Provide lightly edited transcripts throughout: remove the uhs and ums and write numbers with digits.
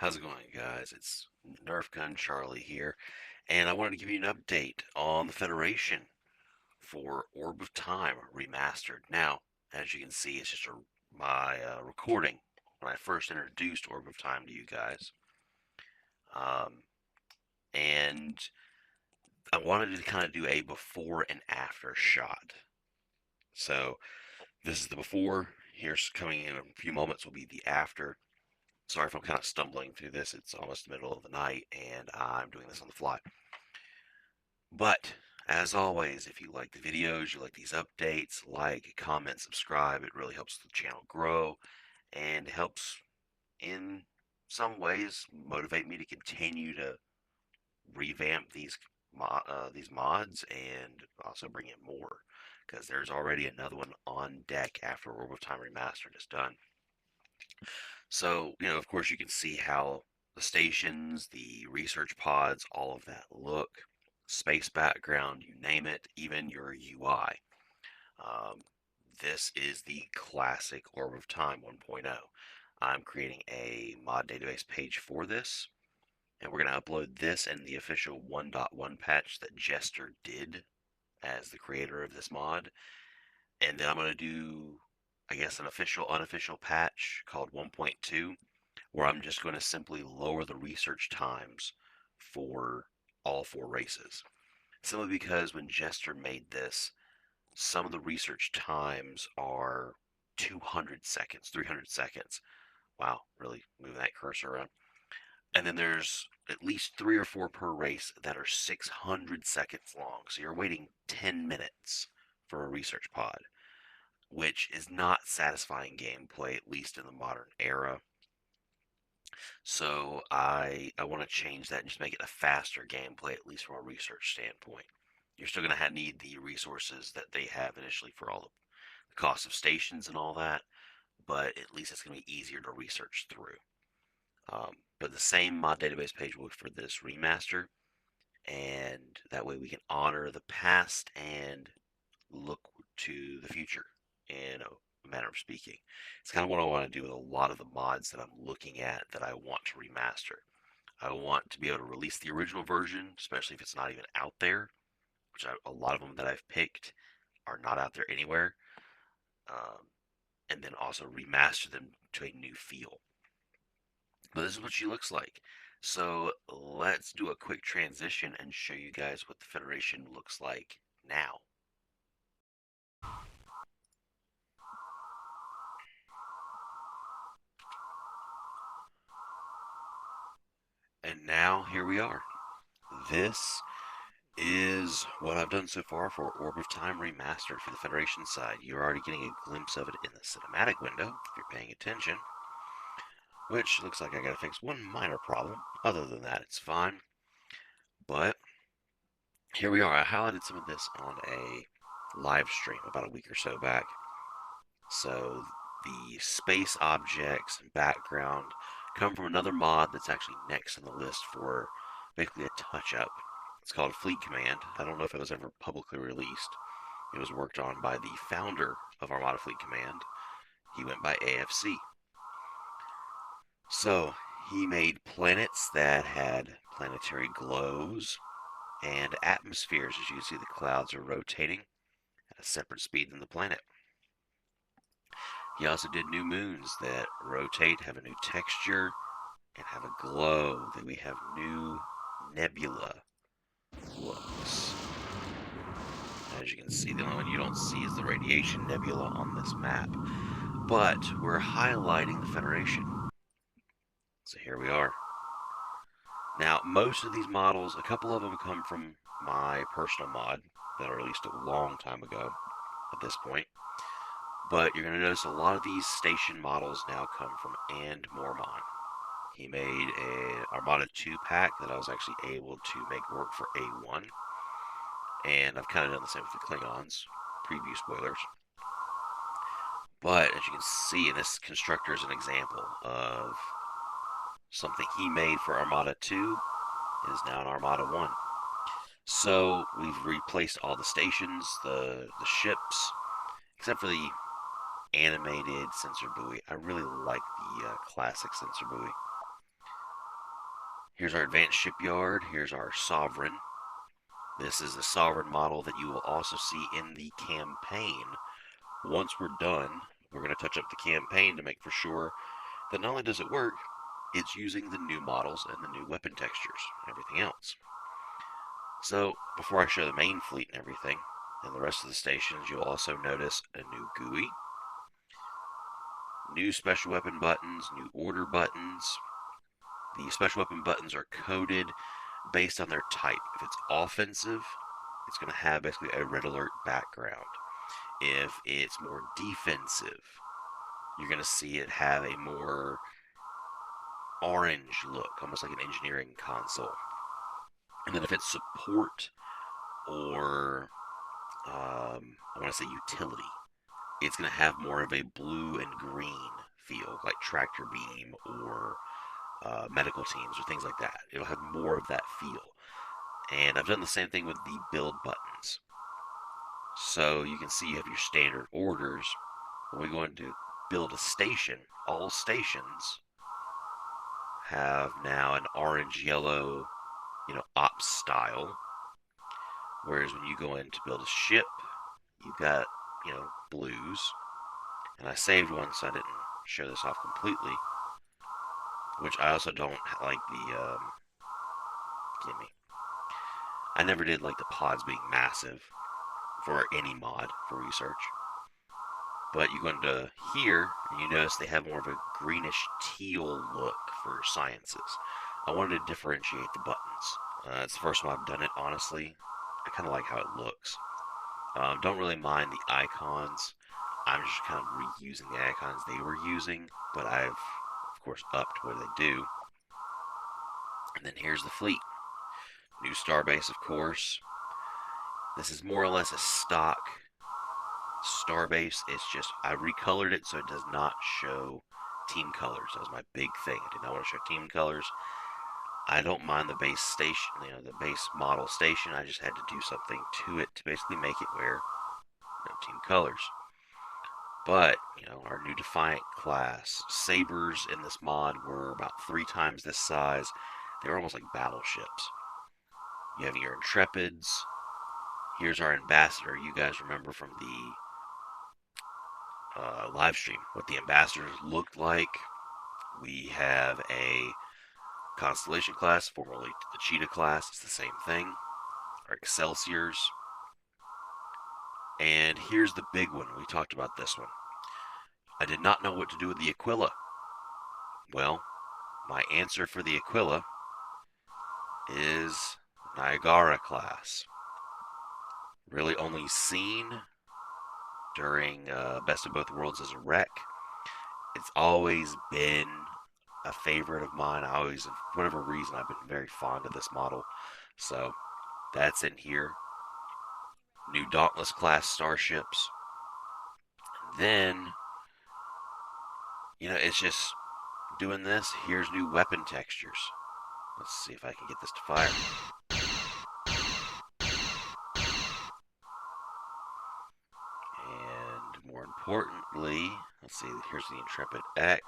How's it going, guys? It's Nerf Gun Charlie here, and I wanted to give you an update on the Federation for Orb of Time Remastered. Now, as you can see, it's just my recording when I first introduced Orb of Time to you guys. Um, and I wanted to kind of do a before and after shot. So, this is the before. Here's coming in a few moments will be the after. Sorry if I'm kind of stumbling through this. It's almost the middle of the night, and I'm doing this on the fly. But as always, if you like the videos, you like these updates, like, comment, subscribe. It really helps the channel grow and helps in some ways motivate me to continue to revamp these mods and also bring in more because there's already another one on deck after Orb of Time Remastered is done. So, of course, you can see how the stations, the research pods, all of that look, space background, you name it, even your UI. Um, this is the classic Orb of Time 1.0. I'm creating a mod database page for this, and we're going to upload this and the official 1.1 patch that Jester did as the creator of this mod. And then I'm going to do, I guess, an official, unofficial patch called 1.2 where I'm just going to simply lower the research times for all four races. Simply because when Jester made this, some of the research times are 200 seconds, 300 seconds. Wow, really moving that cursor around. And then there's at least 3 or 4 per race that are 600 seconds long. So you're waiting 10 minutes for a research pod, which is not satisfying gameplay, at least in the modern era. So I want to change that and just make it a faster gameplay, at least from a research standpoint. You're still going to need the resources that they have initially for all the cost of stations and all that, but at least it's going to be easier to research through. But the same mod database page will be for this remaster, and that way we can honor the past and look to the future in a manner of speaking. It's kind of what I want to do with a lot of the mods that I'm looking at that I want to remaster. I want to be able to release the original version, especially if it's not even out there, which a lot of them that I've picked are not out there anywhere, um, and then also remaster them to a new feel. But this is what she looks like. So let's do a quick transition and show you guys what the Federation looks like now. And now here we are. This is what I've done so far for Orb of Time Remastered for the Federation side. You're already getting a glimpse of it in the cinematic window, if you're paying attention. Which looks like I gotta fix one minor problem. Other than that, it's fine. But here we are. I highlighted some of this on a live stream about a week or so back. So the space objects and background come from another mod that's actually next on the list for basically a touch-up. It's called Fleet Command. I don't know if it was ever publicly released. It was worked on by the founder of Armada Fleet Command. He went by AFC. So he made planets that had planetary glows and atmospheres. As you can see, the clouds are rotating at a separate speed than the planet. He also did new moons that rotate, have a new texture, and have a glow. Then we have new nebula looks. As you can see, the only one you don't see is the radiation nebula on this map. But we're highlighting the Federation. So here we are. Now, most of these models, a couple of them come from my personal mod that I released a long time ago at this point. But you're going to notice a lot of these station models now come from And Mormon. He made an Armada 2 pack that I was actually able to make work for A1. And I've kind of done the same with the Klingons. Preview spoilers. But as you can see, this constructor is an example of something he made for Armada 2 is now in Armada 1. So we've replaced all the stations, the ships, except for the animated sensor buoy. I really like the classic sensor buoy. Here's our advanced shipyard. Here's our sovereign. This is the sovereign model that you will also see in the campaign. Once we're done, we're going to touch up the campaign to make for sure that not only does it work, it's using the new models and the new weapon textures and everything else. So before I show the main fleet and everything, and the rest of the stations, you'll also notice a new GUI, new special weapon buttons, new order buttons. The special weapon buttons are coded based on their type. If it's offensive, it's going to have basically a red alert background. If it's more defensive, you're going to see it have a more orange look, almost like an engineering console. And then if it's support or I want to say utility, it's going to have more of a blue and green feel, like tractor beam or medical teams or things like that. It'll have more of that feel. And I've done the same thing with the build buttons. So you can see you have your standard orders. When we go into build a station, all stations have now an orange, yellow, ops style. Whereas when you go in to build a ship, you've got, blues. And I saved one so I didn't show this off completely. Which I also don't like the, gimme. I never did like the pods being massive for any mod for research. But you go into here, and you notice they have more of a greenish teal look for sciences. I wanted to differentiate the buttons. It's the first time I've done it, honestly. I kind of like how it looks. Don't really mind the icons. I'm just kind of reusing the icons they were using, but I've, of course, upped what they do. And then here's the fleet. New starbase, of course. This is more or less a stock starbase. It's just, I recolored it so it does not show team colors. That was my big thing. I did not want to show team colors. I don't mind the base station, the base model station. I just had to do something to it to basically make it wear team colors. But, our new Defiant class, Sabres in this mod were about 3 times this size. They were almost like battleships. You have your Intrepids. Here's our Ambassador. You guys remember from the live stream what the Ambassadors looked like. We have a Constellation class, formerly the Cheetah class. It's the same thing. Our Excelsiors. And here's the big one. We talked about this one. I did not know what to do with the Aquila. Well, my answer for the Aquila is Niagara class. Really only seen during Best of Both Worlds as a wreck. It's always been a favorite of mine. I always, for whatever reason, I've been very fond of this model. So that's in here. New Dauntless class starships. Then, it's just doing this. Here's new weapon textures. Let's see if I can get this to fire. And more importantly, let's see, here's the Intrepid X.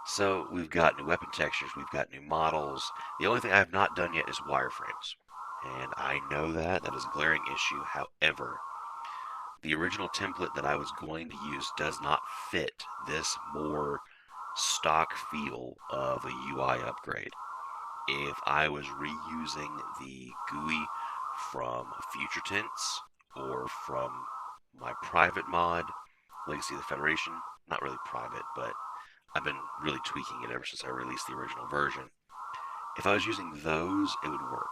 So we've got new weapon textures, we've got new models. The only thing I have not done yet is wireframes. And I know that is a glaring issue. However, the original template that I was going to use does not fit this more stock feel of a UI upgrade. If I was reusing the GUI from Future Tense or from my private mod, Legacy of the Federation, not really private, but I've been really tweaking it ever since I released the original version. If I was using those, it would work.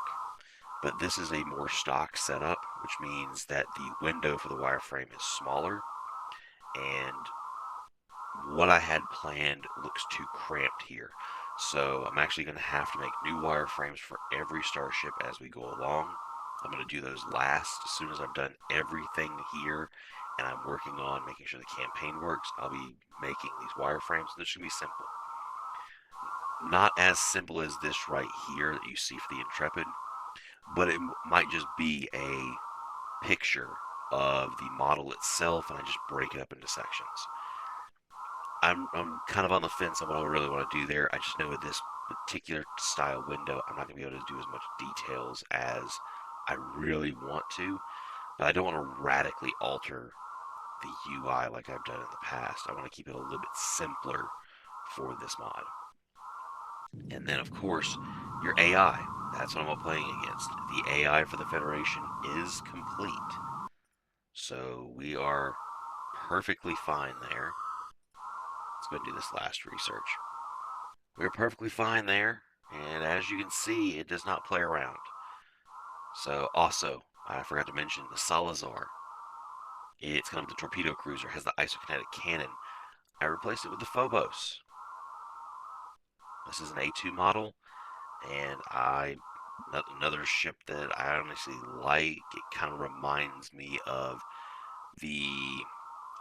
But this is a more stock setup, which means that the window for the wireframe is smaller, and what I had planned looks too cramped here. So I'm actually going to have to make new wireframes for every starship as we go along. I'm going to do those last. As soon as I've done everything here and I'm working on making sure the campaign works, I'll be making these wireframes. This should be simple. Not as simple as this right here that you see for the Intrepid, but it might just be a picture of the model itself, and I just break it up into sections. I'm kind of on the fence on what I really want to do there. I just know with this particular style window, I'm not going to be able to do as much details as I really want to. But I don't want to radically alter the UI like I've done in the past. I want to keep it a little bit simpler for this mod. And then, of course, your AI. That's what I'm playing against. The AI for the Federation is complete. So we are perfectly fine there. Let's go and do this last research. We're perfectly fine there. And as you can see, it does not play around. So also, I forgot to mention the Salazar. It's kind of the torpedo cruiser, has the isokinetic cannon. I replaced it with the Phobos. This is an A2 model, and another ship that I honestly like. It kind of reminds me of the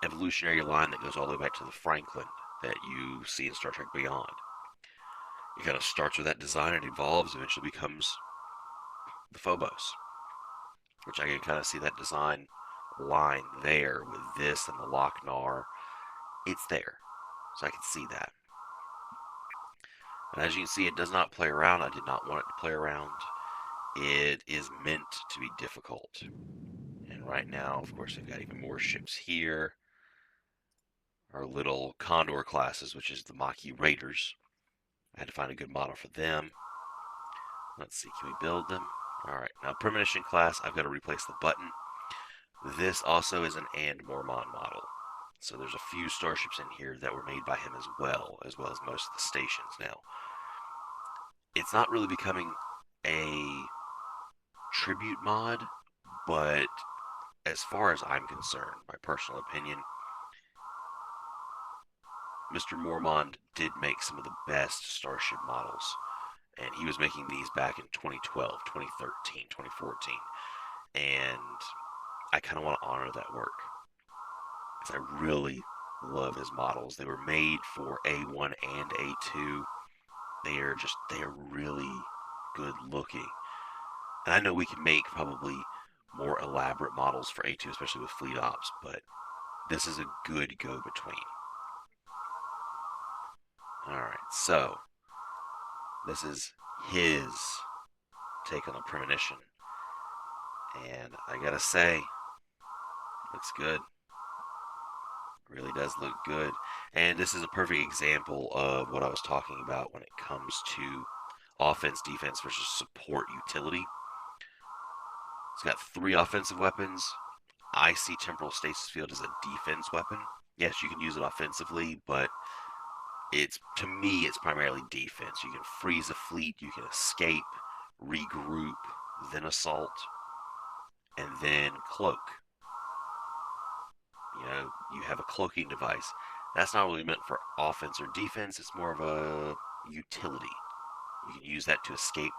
evolutionary line that goes all the way back to the Franklin that you see in Star Trek Beyond. It kind of starts with that design and evolves, eventually becomes the Phobos, which I can kind of see that design line there with this and the Lochnar. It's there, so I can see that. And as you can see, it does not play around. I did not want it to play around. It is meant to be difficult. And right now, of course, they've got even more ships here. Our little Condor classes, which is the Maquis Raiders. I had to find a good model for them. Let's see, can we build them? Alright, now Premonition class, I've got to replace the button. This also is an And Mormon model. So there's a few starships in here that were made by him as well as most of the stations now. It's not really becoming a tribute mod, but as far as I'm concerned, my personal opinion, Mr. Mormont did make some of the best starship models. And he was making these back in 2012, 2013, 2014. And I kind of want to honor that work. Because I really love his models. They were made for A1 and A2. They are really good looking. And I know we can make probably more elaborate models for A2, especially with fleet ops, but this is a good go-between. Alright, so this is his take on the Premonition. And I gotta say, looks good. Really does look good. And this is a perfect example of what I was talking about when it comes to offense, defense versus support utility. It's got 3 offensive weapons. I see Temporal Stasis Field as a defense weapon. Yes, you can use it offensively, but to me, it's primarily defense. You can freeze a fleet, you can escape, regroup, then assault, and then cloak. You have a cloaking device. That's not really meant for offense or defense. It's more of a utility. You can use that to escape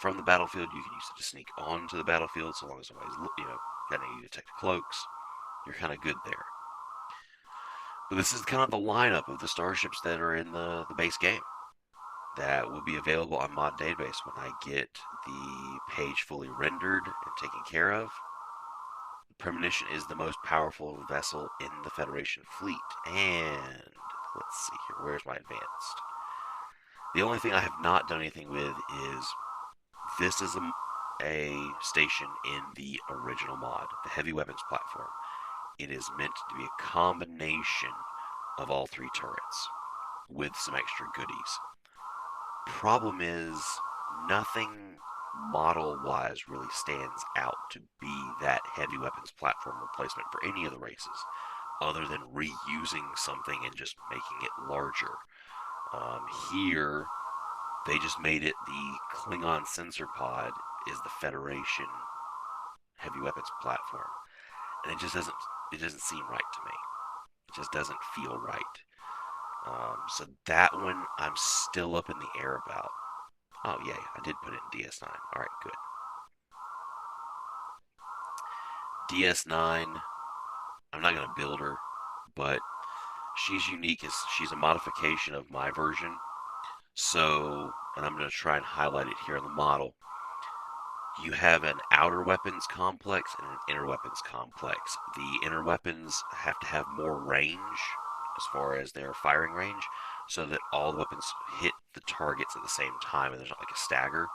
from the battlefield. You can use it to sneak onto the battlefield, so long as somebody's, got any detect cloaks. You're kind of good there. But this is kind of the lineup of the starships that are in the base game that will be available on Mod Database when I get the page fully rendered and taken care of. Premonition is the most powerful vessel in the Federation fleet. And let's see here, where's my advanced? The only thing I have not done anything with is this is a station in the original mod, the heavy weapons platform. It is meant to be a combination of all 3 turrets with some extra goodies. Problem is, nothing model-wise really stands out to be that heavy weapons platform replacement for any of the races, other than reusing something and just making it larger. Here, they just made it the Klingon sensor pod is the Federation heavy weapons platform, and it doesn't seem right to me. It just doesn't feel right. So that one I'm still up in the air about. Oh, yay, I did put it in DS9. Alright, good. DS9, I'm not going to build her, but she's unique. She's a modification of my version. So, and I'm going to try and highlight it here on the model. You have an outer weapons complex and an inner weapons complex. The inner weapons have to have more range as far as their firing range, so that all the weapons hit the targets at the same time and there's not like a stagger.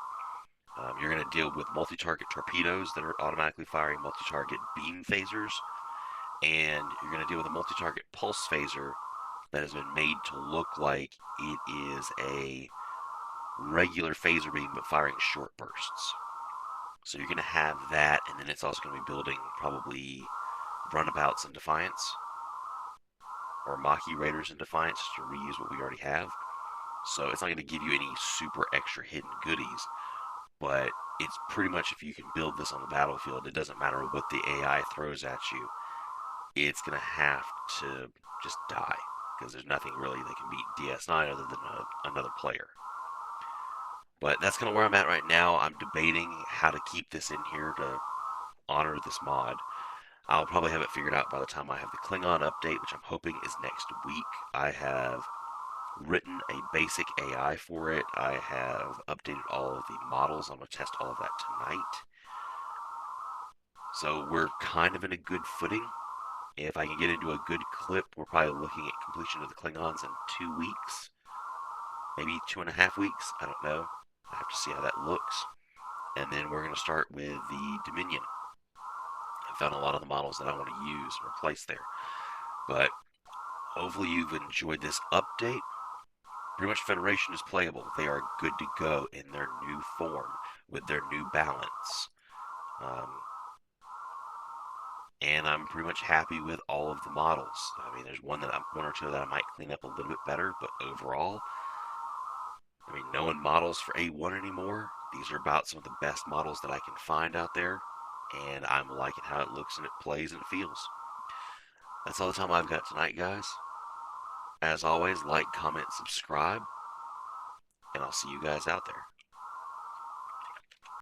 You're going to deal with multi-target torpedoes that are automatically firing multi-target beam phasers, and you're going to deal with a multi-target pulse phaser that has been made to look like it is a regular phaser beam but firing short bursts. So you're going to have that, and then it's also going to be building probably runabouts in Defiance or Maquis Raiders in Defiance just to reuse what we already have. So it's not going to give you any super extra hidden goodies, but it's pretty much if you can build this on the battlefield, it doesn't matter what the AI throws at you, it's going to have to just die because there's nothing really that can beat DS9 other than another player. But that's kind of where I'm at right now. I'm debating how to keep this in here to honor this mod. I'll probably have it figured out by the time I have the Klingon update, which I'm hoping is next week. I have written a basic AI for it. I have updated all of the models. I'm going to test all of that tonight. So we're kind of in a good footing. If I can get into a good clip, we're probably looking at completion of the Klingons in 2 weeks, maybe 2.5 weeks. I don't know. I have to see how that looks. And then we're going to start with the Dominion. I found a lot of the models that I want to use and replace there. But hopefully you've enjoyed this update. Pretty much Federation is playable. They are good to go in their new form with their new balance. Um, and I'm pretty much happy with all of the models. I mean, there's one or two that I might clean up a little bit better, but overall, I mean, no one models for A1 anymore. These are about some of the best models that I can find out there, and I'm liking how it looks and it plays and it feels. That's all the time I've got tonight, guys. As always, like, comment, subscribe, and I'll see you guys out there.